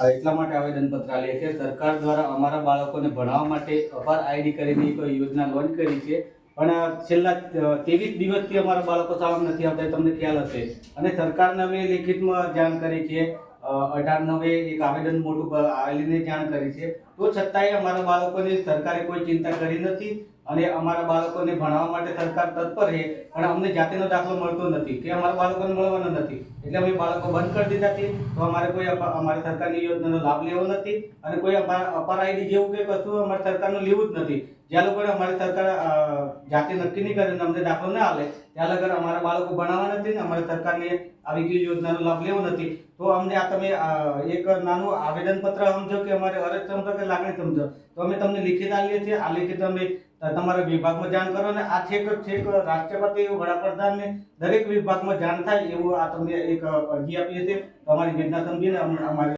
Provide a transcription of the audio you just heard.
એટલા માટે આવેદનપત્ર આલીએ કે સરકાર દ્વારા અમારા બાળકોને ભણાવવા માટે અપાર આઈડી કરીને એક યોજના લોન્ચ કરી છે, પણ છેલ્લા 23 દિવસથી અમારા બાળકો શાળામાં નથી આવતા, તમને ખ્યાલ હશે. અને સરકારને અમે લેખિતમાં જાણ કરી છે, 18/9 એક આવેદન મોટું આલીને જાણ કરી છે, તો છતાંય અમારા બાળકોની સરકારે કોઈ ચિંતા કરી નથી. અને અમારા બાળકોને ભણાવવા માટે સરકાર તત્પર છે, પણ અમને જાતિનો દાખલો મળતો નથી કે અમારા બાળકોને મળવાનો નથી, એટલે અમે બાળકો બંધ કરી દીધા છે. તો અમારે કોઈ અમારી સરકારની યોજનાનો લાભ લેવો નથી અને કોઈ અપાર આઈડી જેવું કે કશું અમારી સરકારનું લેવું જ નથી. જ્યાં લોકો અમારી સરકાર જાતે નક્કી નહીં કરે અને અમને દાખલો ના આલે ત્યાં લગર અમારા બાળકો ભણાવવા નથી ને અમારી સરકારની આવી કોઈ યોજનાનો લાભ લેવો નથી. તો અમને આ તમે એક નાનું આવેદનપત્ર સમજો કે અમારે અરજ સમજો કે લાગણી સમજો, તો અમે તમને લિખિત આલીએ છીએ. આ લિખિત અમે તમારા વિભાગમાં જાણ કરો અને આ છેક રાષ્ટ્રપતિ વડાપ્રધાનને દરેક વિભાગમાં જાણ થાય એવું આ તમને એક અરજી આપીએ છીએ. તમારી વેદના સમજીને અમારી